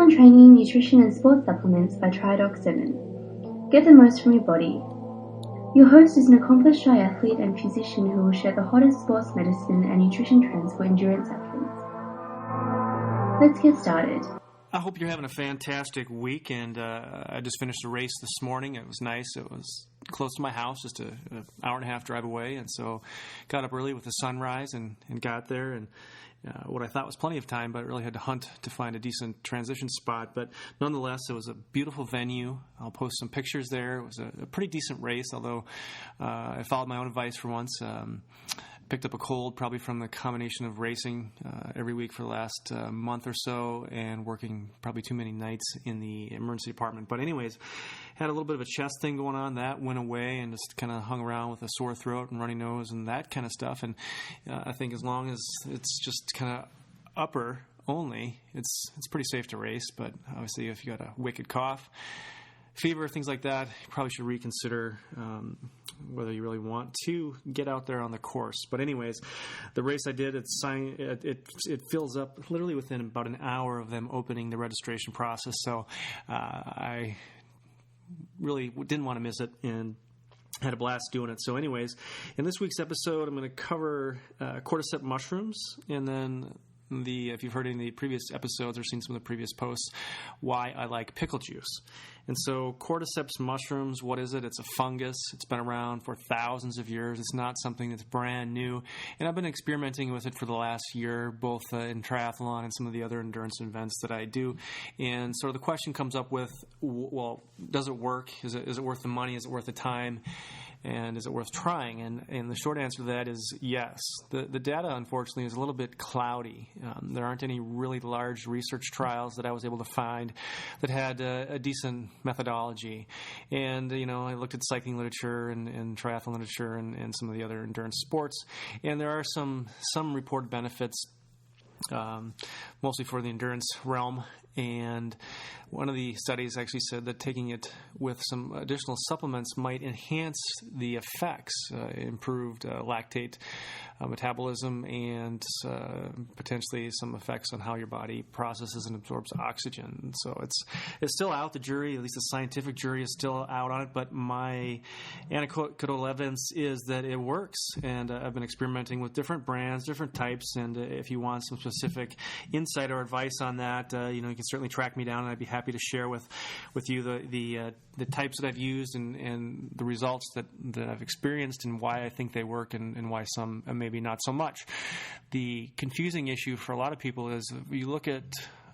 Triathlon training, nutrition and sports supplements by Triathlon. Get the most from your body. Your host is an accomplished triathlete and physician who will share the hottest sports medicine and nutrition trends for endurance athletes. Let's get started. I hope you're having a fantastic week, and I just finished a race this morning. It was nice. It was close to my house, just an hour and a half drive away, and so got up early with the sunrise and got there, and what I thought was plenty of time, but I really had to hunt to find a decent transition spot. But nonetheless, it was a beautiful venue. I'll post some pictures there. It was a pretty decent race, although I followed my own advice for once. Picked up a cold probably from the combination of racing every week for the last month or so and working probably too many nights in the emergency department. But anyways, had a little bit of a chest thing going on. That went away and just kind of hung around with a sore throat and runny nose and that kind of stuff. And I think as long as it's just kind of upper only, it's pretty safe to race. But obviously if you got a wicked cough, fever, things like that, you probably should reconsider whether you really want to get out there on the course. But anyways, the race I did, it fills up literally within about an hour of them opening the registration process. So I really didn't want to miss it and had a blast doing it. So anyways, in this week's episode, I'm going to cover cordyceps mushrooms, and then if you've heard any of the previous episodes or seen some of the previous posts, why I like pickle juice. And so Cordyceps mushrooms, what is it? It's a fungus. It's been around for thousands of years. It's not something that's brand new. And I've been experimenting with it for the last year, both in triathlon and some of the other endurance events that I do. And so the question comes up with, well, does it work? Is it worth the money? Is it worth the time? And is it worth trying? And the short answer to that is yes. The data, unfortunately, is a little bit cloudy. There aren't any really large research trials that I was able to find that had a decent methodology. And, I looked at cycling literature and triathlon literature and some of the other endurance sports, and there are some reported benefits, mostly for the endurance realm. And one of the studies actually said that taking it with some additional supplements might enhance the effects, improved lactate metabolism, and potentially some effects on how your body processes and absorbs oxygen. So it's still out. The jury, at least the scientific jury, is still out on it. But my anecdotal evidence is that it works. And I've been experimenting with different brands, different types. And if you want some specific insight or advice on that, you can certainly track me down, and I'd be happy to share with you the types that I've used and the results that I've experienced and why I think they work and why some maybe not so much. The confusing issue for a lot of people is you look at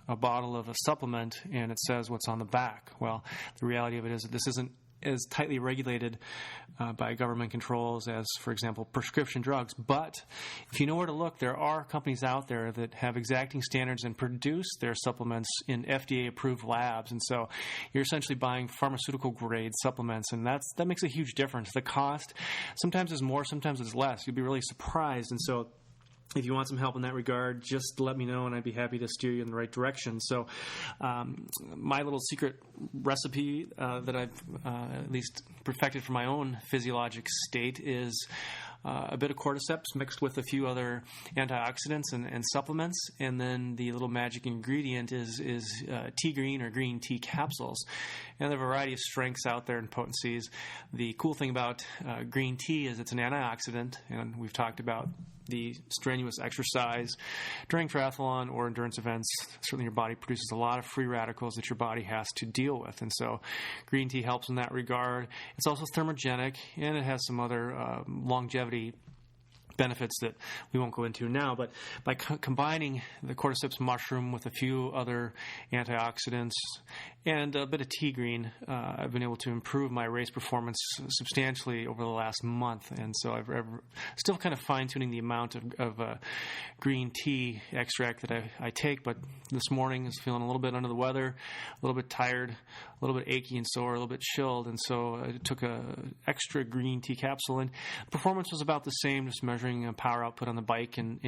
a bottle of a supplement and it says what's on the back. Well, the reality of it is that this isn't as tightly regulated by government controls as, for example, prescription drugs. But if you know where to look, there are companies out there that have exacting standards and produce their supplements in FDA-approved labs. And so you're essentially buying pharmaceutical-grade supplements, and that makes a huge difference. The cost sometimes is more, sometimes it's less. You'll be really surprised. And so if you want some help in that regard, just let me know, and I'd be happy to steer you in the right direction. So my little secret recipe that I've at least perfected for my own physiologic state is a bit of cordyceps mixed with a few other antioxidants and supplements, and then the little magic ingredient is tea green or green tea capsules. And there are a variety of strengths out there and potencies. The cool thing about green tea is it's an antioxidant, and we've talked about the strenuous exercise during triathlon or endurance events. Certainly your body produces a lot of free radicals that your body has to deal with, and so green tea helps in that regard. It's also thermogenic, and it has some other longevity benefits that we won't go into now. But by combining the cordyceps mushroom with a few other antioxidants and a bit of tea green, I've been able to improve my race performance substantially over the last month. And so I've still kind of fine-tuning the amount of green tea extract that I take. But this morning I was feeling a little bit under the weather, a little bit tired, a little bit achy and sore, a little bit chilled. And so I took an extra green tea capsule, and performance was about the same, just measuring power output on the bike and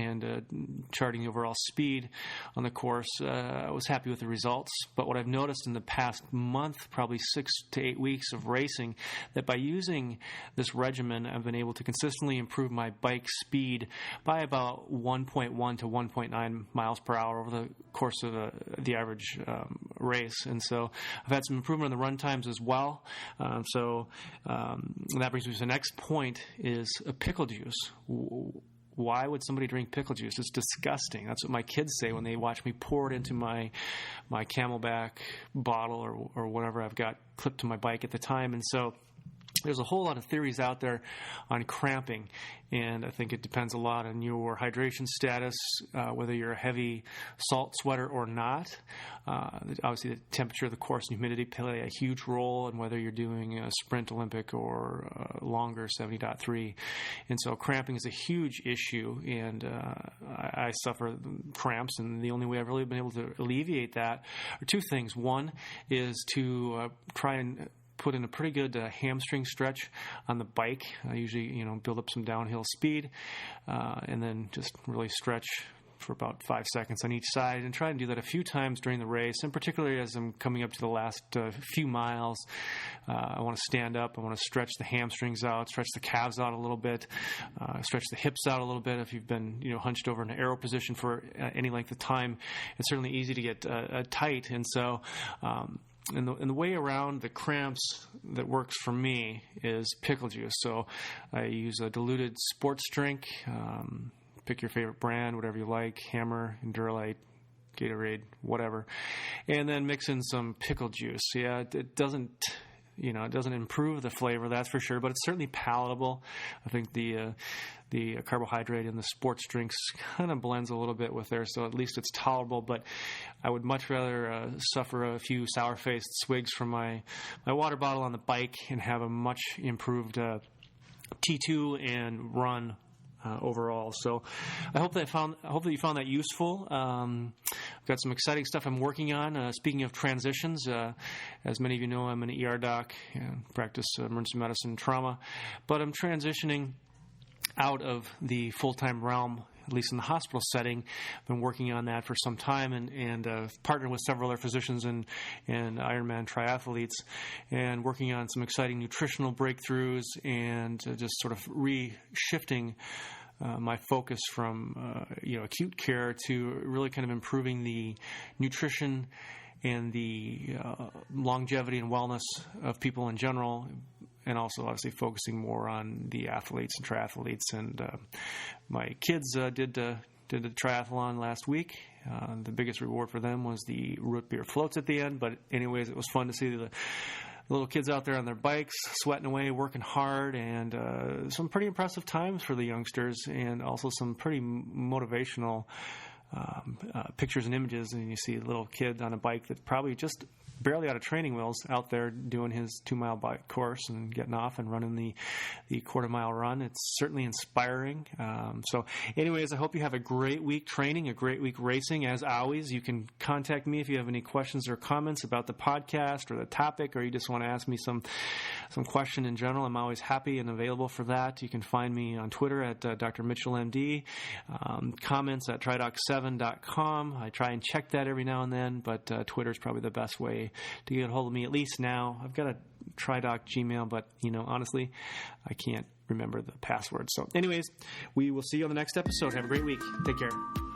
charting the overall speed on the course. I was happy with the results. But what I've noticed in the past month, probably 6 to 8 weeks of racing, that by using this regimen, I've been able to consistently improve my bike speed by about 1.1 to 1.9 miles per hour over the course of the average race. And so I've had some improvement in the run times as well. So that brings me to the next point is a pickle juice. Why would somebody drink pickle juice? It's disgusting. That's what my kids say when they watch me pour it into my Camelback bottle or whatever I've got clipped to my bike at the time. And so there's a whole lot of theories out there on cramping, and I think it depends a lot on your hydration status, whether you're a heavy salt sweater or not. Obviously, the temperature, the course, and humidity play a huge role in whether you're doing a sprint Olympic or longer 70.3. And so cramping is a huge issue, and I suffer cramps, and the only way I've really been able to alleviate that are two things. One is to try and put in a pretty good hamstring stretch on the bike. I usually, build up some downhill speed and then just really stretch for about 5 seconds on each side, and try and do that a few times during the race, and particularly as I'm coming up to the last few miles. I want to stand up. I want to stretch the hamstrings out, stretch the calves out a little bit, stretch the hips out a little bit. If you've been hunched over in an arrow position for any length of time, it's certainly easy to get tight. And so and the way around the cramps that works for me is pickle juice. So I use a diluted sports drink. Pick your favorite brand, whatever you like, Hammer, Endurolite, Gatorade, whatever. And then mix in some pickle juice. Yeah, it doesn't improve the flavor, that's for sure, but it's certainly palatable. I think the carbohydrate in the sports drinks kind of blends a little bit with there, so at least it's tolerable. But I would much rather suffer a few sour-faced swigs from my water bottle on the bike and have a much improved T2 and run overall. So I hope that you found that useful. I've got some exciting stuff I'm working on. Speaking of transitions, as many of you know, I'm an ER doc and practice emergency medicine and trauma, but I'm transitioning out of the full-time realm, at least in the hospital setting. I've been working on that for some time and partnered with several other physicians and Ironman triathletes, and working on some exciting nutritional breakthroughs and just sort of re-shifting my focus from acute care to really kind of improving the nutrition and the longevity and wellness of people in general, and also obviously focusing more on the athletes and triathletes. And my kids did the triathlon last week. The biggest reward for them was the root beer floats at the end, but anyways, it was fun to see the little kids out there on their bikes, sweating away, working hard, and some pretty impressive times for the youngsters, and also some pretty motivational pictures and images. And you see a little kid on a bike that's probably just barely out of training wheels out there doing his 2-mile bike course and getting off and running the quarter-mile run. It's certainly inspiring. So anyways, I hope you have a great week training, a great week racing. As always, you can contact me if you have any questions or comments about the podcast or the topic, or you just want to ask me some question in general. I'm always happy and available for that. You can find me on Twitter at Dr. Mitchell MD, comments at tridoc7.com. I try and check that every now and then, but Twitter is probably the best way to get a hold of me, at least now. I've got a TriDoc Gmail, but honestly, I can't remember the password. So anyways, we will see you on the next episode. Have a great week. Take care.